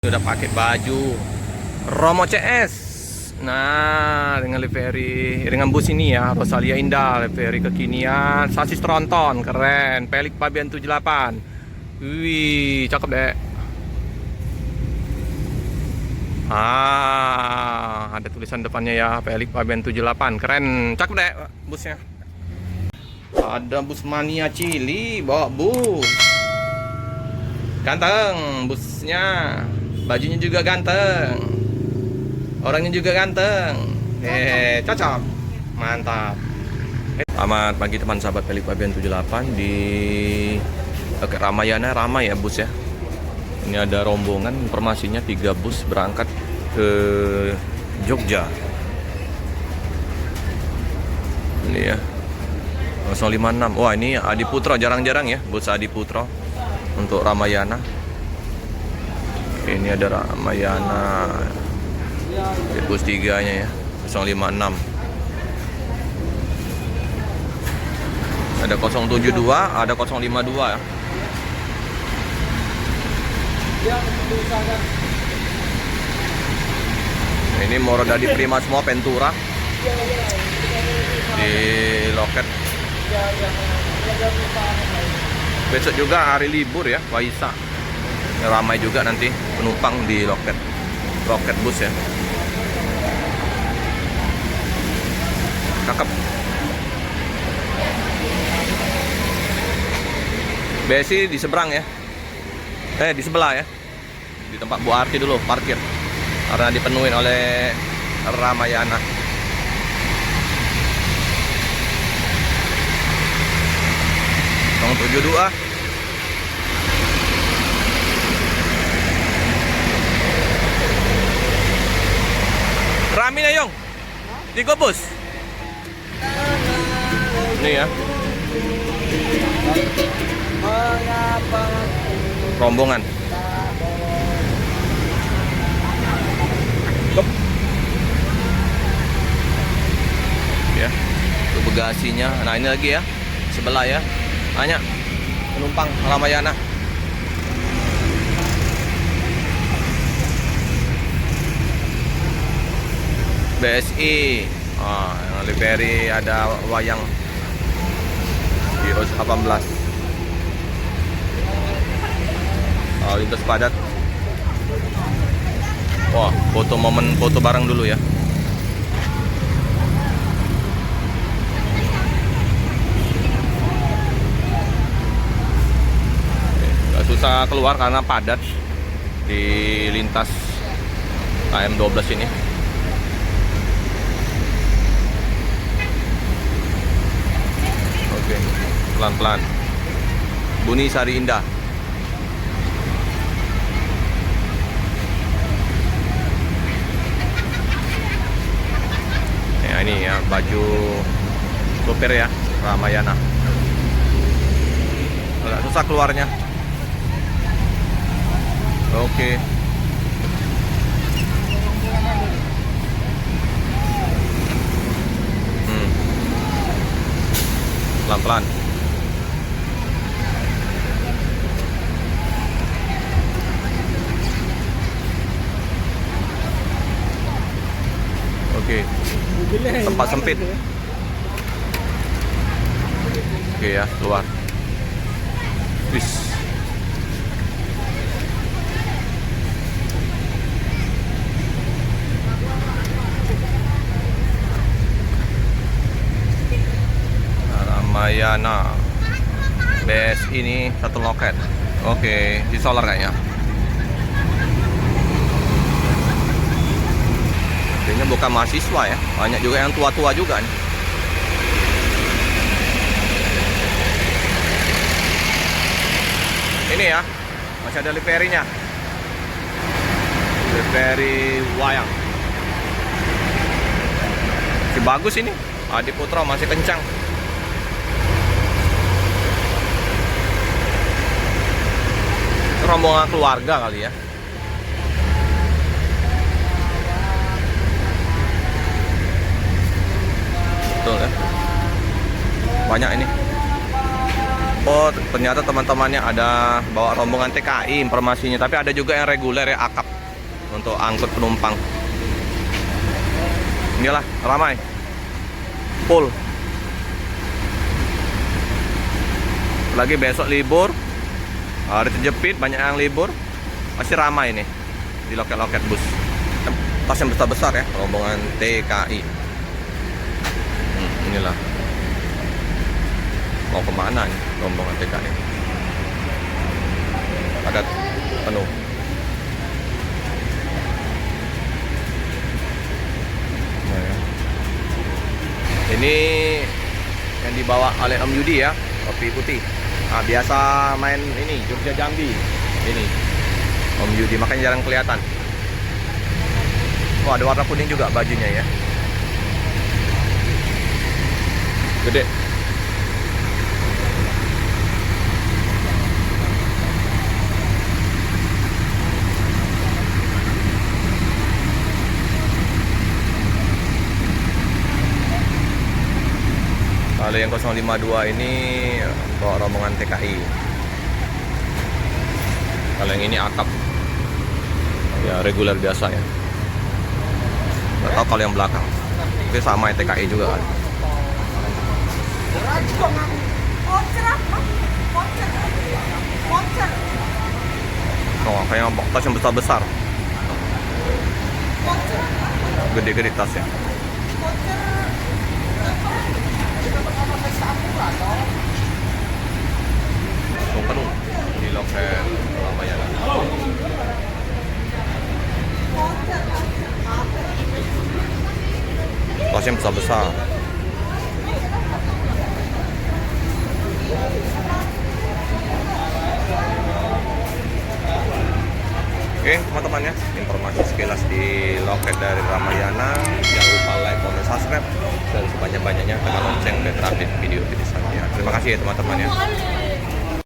Udah pakai baju Romo CS. Nah, dengan livery, dengan bus ini ya, Rosalia Indah, livery kekinian, sasis tronton, keren, Pelik Pabean 78. Wih, cakep deh. Ada tulisan depannya ya, Pelik Pabean 78, keren, cakep deh busnya. Ada bus mania Cili, bawa bus. Ganteng busnya. Bajunya juga ganteng, orangnya juga ganteng. Cocok, mantap. Selamat pagi teman sahabat Pelik Pabean 78 di Ramayana. Ramai ya bus ya. Ini ada rombongan, informasinya 3 bus berangkat ke Jogja. Ini ya 056. Wah, ini Adi Putro, jarang-jarang ya bus Adi Putro untuk Ramayana. Ini ada Ramayana di bus 3 nya ya, 056. Ada 072, ada 052 ya. Ini Morodadi Prima semua, Pentura di loket. Besok juga hari libur ya, Waisak. Ramai juga nanti penumpang di loket bus ya. Cakep. BSI di seberang ya, di sebelah ya, di tempat Bu Arti dulu parkir karena dipenuhin oleh Ramayana. Tolong 72. Rami na yung di ko bus. Ini ya, rombongan. Ya, itu bagasinya. Nah, ini lagi ya, sebelah ya, banyak penumpang Ramayana. BSI, livery ada wayang di Ros 18. Lintas padat. Wah, foto bareng dulu ya. Gak susah keluar karena padat di lintas KM12 ini. Pelan-pelan. Buni Sari Indah. Ya, ini ya baju sopir ya, Ramayana. Agak susah keluarnya. Oke. Pelan-pelan. Oke, tempat sempit. Oke ya, keluar. Wis. Ramayana. BS ini satu loket. Oke, di solar kayaknya. Ini bukan mahasiswa ya, banyak juga yang tua-tua juga nih. Ini ya, masih ada liverynya, livery wayang. Masih bagus ini, Adi Putro masih kencang. Rombongan keluarga kali ya. Betul ya, banyak ini. Oh, ternyata teman-temannya ada bawa rombongan TKI informasinya, tapi ada juga yang reguler ya, akap. untuk angkut penumpang. Inilah ramai, full. Lagi besok libur, hari terjepit, banyak yang libur, masih ramai nih di loket-loket bus. Tas yang besar-besar ya, rombongan TKI. Inilah mau kemana nih rombongan TKI? Padat penuh. Nah, ya. Ini yang dibawa oleh Om Yudi ya, kopi putih. Nah, biasa main ini Jogja Jambi. Ini Om Yudi, makanya jarang kelihatan. Wah, ada warna kuning juga bajunya ya. Gede. Kalau yang 052 ini bawa rombongan TKI. Kalau yang ini akap, ya reguler biasa ya. Nggak tahu kalau yang belakang, tapi sama ya, TKI juga kan. Oh, kayak tas yang besar-besar, gede-gede tasnya. Penuh di loket Ramayana. Tasnya besar-besar. Oke teman-teman ya, informasi sekilas di loket dari Ramayana. Jangan lupa like, comment, subscribe, dan sebanyak-banyaknya tekan lonceng biar terupdate video-video selanjutnya. Terima kasih ya teman-teman ya.